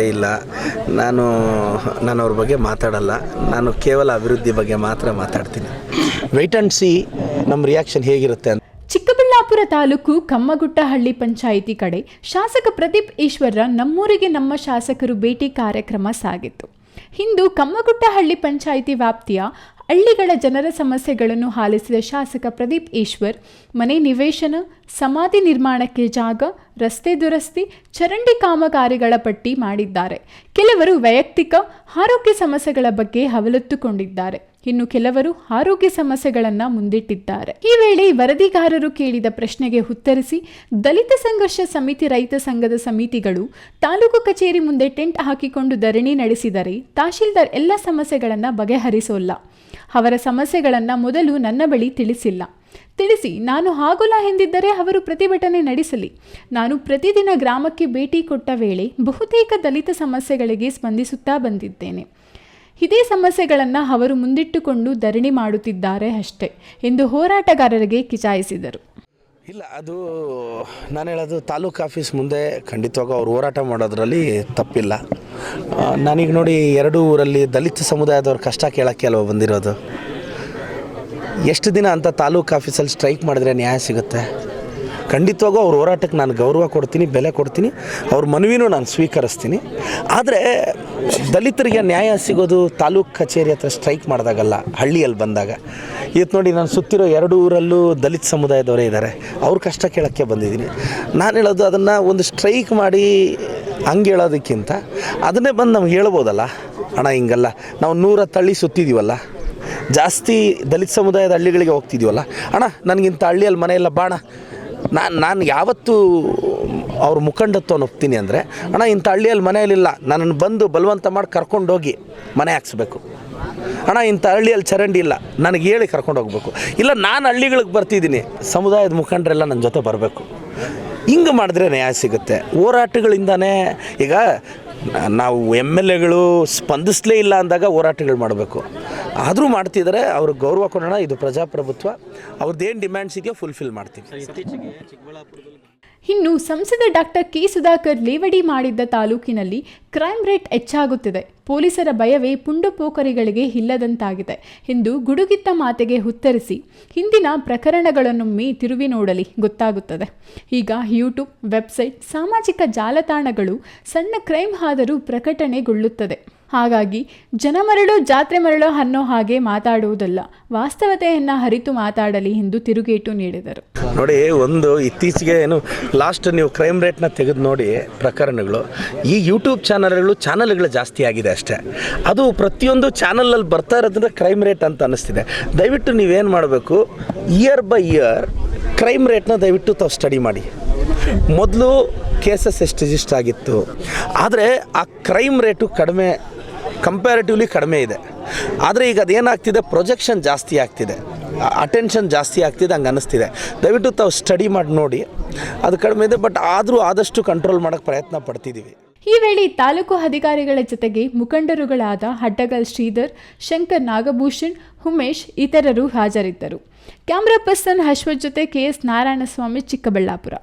ಇಲ್ಲ. ನಾನು ಅವ್ರ ಬಗ್ಗೆ ಮಾತಾಡಲ್ಲ. ನಾನು ಕೇವಲ ಅಭಿವೃದ್ಧಿ ಬಗ್ಗೆ ಮಾತ್ರ ಮಾತಾಡ್ತೀನಿ. ವೆಯ್ಟ್ ಆ್ಯಂಡ್ ಸಿ ನಮ್ಮ ರಿಯಾಕ್ಷನ್ ಹೇಗಿರುತ್ತೆ ಅಂತ. ಚಿಕ್ಕಬಳ್ಳಾಪುರ ತಾಲೂಕು ಕಮ್ಮಗುಟ್ಟಹಳ್ಳಿ ಪಂಚಾಯಿತಿ ಕಡೆ ಶಾಸಕ ಪ್ರದೀಪ್ ಈಶ್ವರ್ರ ನಮ್ಮೂರಿಗೆ ನಮ್ಮ ಶಾಸಕರು ಭೇಟಿ ಕಾರ್ಯಕ್ರಮ ಸಾಗಿತ್ತು. ಇಂದು ಕಮ್ಮಗುಟ್ಟಹಳ್ಳಿ ಪಂಚಾಯಿತಿ ವ್ಯಾಪ್ತಿಯ ಹಳ್ಳಿಗಳ ಜನರ ಸಮಸ್ಯೆಗಳನ್ನು ಆಲಿಸಿದ ಶಾಸಕ ಪ್ರದೀಪ್ ಈಶ್ವರ್ ಮನೆ ನಿವೇಶನ, ಸಮಾಧಿ ನಿರ್ಮಾಣಕ್ಕೆ ಜಾಗ, ರಸ್ತೆ ದುರಸ್ತಿ, ಚರಂಡಿ ಕಾಮಗಾರಿಗಳ ಪಟ್ಟಿ ಮಾಡಿದ್ದಾರೆ. ಕೆಲವರು ವೈಯಕ್ತಿಕ ಆರೋಗ್ಯ ಸಮಸ್ಯೆಗಳ ಬಗ್ಗೆ ಅವಲತ್ತುಕೊಂಡಿದ್ದಾರೆ. ಇನ್ನು ಕೆಲವರು ಆರೋಗ್ಯ ಸಮಸ್ಯೆಗಳನ್ನು ಮುಂದಿಟ್ಟಿದ್ದಾರೆ. ಈ ವೇಳೆ ವರದಿಗಾರರು ಕೇಳಿದ ಪ್ರಶ್ನೆಗೆ ಉತ್ತರಿಸಿ, ದಲಿತ ಸಂಘರ್ಷ ಸಮಿತಿ, ರೈತ ಸಂಘದ ಸಮಿತಿಗಳು ತಾಲೂಕು ಕಚೇರಿ ಮುಂದೆ ಟೆಂಟ್ ಹಾಕಿಕೊಂಡು ಧರಣಿ ನಡೆಸಿದರೆ ತಹಶೀಲ್ದಾರ್ ಎಲ್ಲ ಸಮಸ್ಯೆಗಳನ್ನು ಬಗೆಹರಿಸೋಲ್ಲ. ಅವರ ಸಮಸ್ಯೆಗಳನ್ನು ಮೊದಲು ನನ್ನ ಬಳಿ ತಿಳಿಸಿ ನಾನು ಆಗೋಲ್ಲ ಎಂದಿದ್ದರೆ ಅವರು ಪ್ರತಿಭಟನೆ ನಡೆಸಲಿ. ನಾನು ಪ್ರತಿದಿನ ಗ್ರಾಮಕ್ಕೆ ಭೇಟಿ ಕೊಟ್ಟ ವೇಳೆ ಬಹುತೇಕ ದಲಿತ ಸಮಸ್ಯೆಗಳಿಗೆ ಸ್ಪಂದಿಸುತ್ತಾ ಬಂದಿದ್ದೇನೆ. ಇದೇ ಸಮಸ್ಯೆಗಳನ್ನು ಅವರು ಮುಂದಿಟ್ಟುಕೊಂಡು ಧರಣಿ ಮಾಡುತ್ತಿದ್ದಾರೆ ಅಷ್ಟೇ ಎಂದು ಹೋರಾಟಗಾರರಿಗೆ ಕಿಚಾಯಿಸಿದರು. ಇಲ್ಲ, ಅದು ನಾನು ಹೇಳೋದು ತಾಲೂಕು ಆಫೀಸ್ ಮುಂದೆ ಖಂಡಿತವಾಗ ಅವ್ರು ಹೋರಾಟ ಮಾಡೋದ್ರಲ್ಲಿ ತಪ್ಪಿಲ್ಲ. ನಾನೀಗ ನೋಡಿ 2 ಊರಲ್ಲಿ ದಲಿತ ಸಮುದಾಯದವ್ರ ಕಷ್ಟ ಕೇಳೋಕ್ಕೆ ಅಲ್ವ ಬಂದಿರೋದು. ಎಷ್ಟು ದಿನ ಅಂತ ತಾಲೂಕು ಆಫೀಸಲ್ಲಿ ಸ್ಟ್ರೈಕ್ ಮಾಡಿದ್ರೆ ನ್ಯಾಯ ಸಿಗುತ್ತೆ? ಖಂಡಿತವಾಗೂ ಅವ್ರ ಹೋರಾಟಕ್ಕೆ ನಾನು ಗೌರವ ಕೊಡ್ತೀನಿ, ಬೆಲೆ ಕೊಡ್ತೀನಿ, ಅವ್ರ ಮನವಿನೂ ನಾನು ಸ್ವೀಕರಿಸ್ತೀನಿ. ಆದರೆ ದಲಿತರಿಗೆ ನ್ಯಾಯ ಸಿಗೋದು ತಾಲೂಕು ಕಚೇರಿ ಹತ್ರ ಸ್ಟ್ರೈಕ್ ಮಾಡಿದಾಗಲ್ಲ, ಹಳ್ಳಿಯಲ್ಲಿ ಬಂದಾಗ. ಇವತ್ತು ನೋಡಿ, ನಾನು ಸುತ್ತಿರೋ 2 ಊರಲ್ಲೂ ದಲಿತ ಸಮುದಾಯದವರೇ ಇದ್ದಾರೆ. ಅವ್ರ ಕಷ್ಟ ಕೇಳೋಕ್ಕೆ ಬಂದಿದ್ದೀನಿ. ನಾನು ಹೇಳೋದು, ಅದನ್ನು ಒಂದು ಸ್ಟ್ರೈಕ್ ಮಾಡಿ ಹಂಗೆ ಹೇಳೋದಕ್ಕಿಂತ ಅದನ್ನೇ ಬಂದು ನಮ್ಗೆ ಹೇಳ್ಬೋದಲ್ಲ, ಅಣ್ಣ ಹಿಂಗಲ್ಲ, ನಾವು 100 ಹಳ್ಳಿ ಸುತ್ತಿದ್ದೀವಲ್ಲ, ಜಾಸ್ತಿ ದಲಿತ ಸಮುದಾಯದ ಹಳ್ಳಿಗಳಿಗೆ ಹೋಗ್ತಿದ್ದೀವಲ್ಲ, ಅಣ್ಣ ನನಗಿಂತ ಹಳ್ಳಿಯಲ್ಲಿ ಮನೆಯೆಲ್ಲ ಬಾಣ, ನಾನು ಯಾವತ್ತೂ ಅವ್ರ ಮುಖಂಡತ್ವವನ್ನು ಒಪ್ತೀನಿ ಅಂದರೆ, ಅಣ್ಣ ಇಂಥ ಹಳ್ಳಿಯಲ್ಲಿ ಮನೆಯಲ್ಲಿಲ್ಲ, ನನ್ನನ್ನು ಬಂದು ಬಲವಂತ ಮಾಡಿ ಕರ್ಕೊಂಡೋಗಿ ಮನೆ ಹಾಕ್ಸ್ಬೇಕು. ಅಣ್ಣ ಇಂಥ ಹಳ್ಳಿಯಲ್ಲಿ ಚರಂಡಿ ಇಲ್ಲ, ನನಗೆ ಹೇಳಿ ಕರ್ಕೊಂಡು ಹೋಗ್ಬೇಕು. ಇಲ್ಲ, ನಾನು ಹಳ್ಳಿಗಳಿಗೆ ಬರ್ತಿದ್ದೀನಿ, ಸಮುದಾಯದ ಮುಖಂಡರೆಲ್ಲ ನನ್ನ ಜೊತೆ ಬರಬೇಕು. ಹಿಂಗೆ ಮಾಡಿದ್ರೆ ನ್ಯಾಯ ಸಿಗುತ್ತೆ. ಹೋರಾಟಗಳಿಂದನೇ ಈಗ ನಾವು MLAಗಳು ಸ್ಪಂದಿಸಲೇ ಇಲ್ಲ ಅಂದಾಗ ಹೋರಾಟಗಳು ಮಾಡಬೇಕು. ಆದರೂ ಮಾಡ್ತಿದ್ದಾರೆ, ಅವ್ರಿಗೆ ಗೌರವ ಕೊಡೋಣ. ಇದು ಪ್ರಜಾಪ್ರಭುತ್ವ. ಅವ್ರದ್ದೇನು ಡಿಮ್ಯಾಂಡ್ಸ್ ಇದೆಯೋ ಫುಲ್ಫಿಲ್ ಮಾಡ್ತೀವಿ. ಇನ್ನು ಸಂಸದ ಡಾಕ್ಟರ್ ಕೆ ಸುಧಾಕರ್ ಲೇವಡಿ ಮಾಡಿದ್ದ ತಾಲೂಕಿನಲ್ಲಿ ಕ್ರೈಮ್ ರೇಟ್ ಹೆಚ್ಚಾಗುತ್ತಿದೆ, ಪೊಲೀಸರ ಭಯವೇ ಪುಂಡು ಪೋಖರಿಗಳಿಗೆ ಇಲ್ಲದಂತಾಗಿದೆ ಎಂದು ಗುಡುಗಿದ್ದ ಮಾತಿಗೆ ಉತ್ತರಿಸಿ, ಹಿಂದಿನ ಪ್ರಕರಣಗಳನ್ನೊಮ್ಮೆ ತಿರುವಿ ನೋಡಲಿ ಗೊತ್ತಾಗುತ್ತದೆ. ಈಗ ಯೂಟ್ಯೂಬ್, ವೆಬ್ಸೈಟ್, ಸಾಮಾಜಿಕ ಜಾಲತಾಣಗಳು ಸಣ್ಣ ಕ್ರೈಮ್ ಆದರೂ ಪ್ರಕಟಣೆಗೊಳ್ಳುತ್ತದೆ. ಹಾಗಾಗಿ ಜನ ಮರಳೋ ಜಾತ್ರೆ ಮರಳೋ ಅನ್ನೋ ಹಾಗೆ ಮಾತಾಡುವುದಲ್ಲ, ವಾಸ್ತವತೆಯನ್ನು ಅರಿತು ಮಾತಾಡಲಿ ಎಂದು ತಿರುಗೇಟು ನೀಡಿದರು. ನೋಡಿ, ಒಂದು ಇತ್ತೀಚೆಗೆ ಲಾಸ್ಟ್ ನೀವು ಕ್ರೈಮ್ ರೇಟ್ನ ತೆಗೆದು ನೋಡಿ, ಪ್ರಕರಣಗಳು ಈ ಯೂಟ್ಯೂಬ್ ಚಾನಲ್ಗಳು ಜಾಸ್ತಿ ಆಗಿದೆ ಅಷ್ಟೇ. ಅದು ಪ್ರತಿಯೊಂದು ಚಾನಲಲ್ಲಿ ಬರ್ತಾ ಇರೋದ್ರಿಂದ ಕ್ರೈಮ್ ರೇಟ್ ಅಂತ ಅನ್ನಿಸ್ತಿದೆ. ದಯವಿಟ್ಟು ನೀವೇನು ಮಾಡಬೇಕು, ಇಯರ್ ಬೈ ಇಯರ್ ಕ್ರೈಮ್ ರೇಟ್ನ ದಯವಿಟ್ಟು ತಾವು ಸ್ಟಡಿ ಮಾಡಿ. ಮೊದಲು ಕೇಸಸ್ ಎಷ್ಟು ರಿಜಿಸ್ಟರ್ ಆಗಿತ್ತು, ಆದರೆ ಆ ಕ್ರೈಮ್ ರೇಟು ಕಂಪ್ಯಾರಿಟಿವ್ಲಿ ಕಡಿಮೆ ಇದೆ. ಆದರೆ ಈಗ ಅದೇನಾಗ್ತಿದೆ, ಪ್ರೊಜೆಕ್ಷನ್ ಜಾಸ್ತಿ ಆಗ್ತಿದೆ, ಅಟೆನ್ಷನ್ ಜಾಸ್ತಿ ಆಗ್ತಿದೆ, ಹಂಗೆ ಅನ್ನಿಸ್ತಿದೆ. ದಯವಿಟ್ಟು ತಾವು ಸ್ಟಡಿ ಮಾಡಿ ನೋಡಿ. ಅದು ಕಡಿಮೆ ಇದೆ, ಬಟ್ ಆದರೂ ಆದಷ್ಟು ಕಂಟ್ರೋಲ್ ಮಾಡೋಕ್ಕೆ ಪ್ರಯತ್ನ ಪಡ್ತಿದ್ದೀವಿ. ಈ ವೇಳೆ ತಾಲೂಕು ಅಧಿಕಾರಿಗಳ ಜೊತೆಗೆ ಮುಖಂಡರುಗಳಾದ ಹಡ್ಡಗಲ್ ಶ್ರೀಧರ್, ಶಂಕರ್ ನಾಗಭೂಷಣ್, ಉಮೇಶ್ ಇತರರು ಹಾಜರಿದ್ದರು. ಕ್ಯಾಮ್ರಾ ಪರ್ಸನ್ ಅಶ್ವಥ್ ಜೊತೆ KS ನಾರಾಯಣಸ್ವಾಮಿ, ಚಿಕ್ಕಬಳ್ಳಾಪುರ.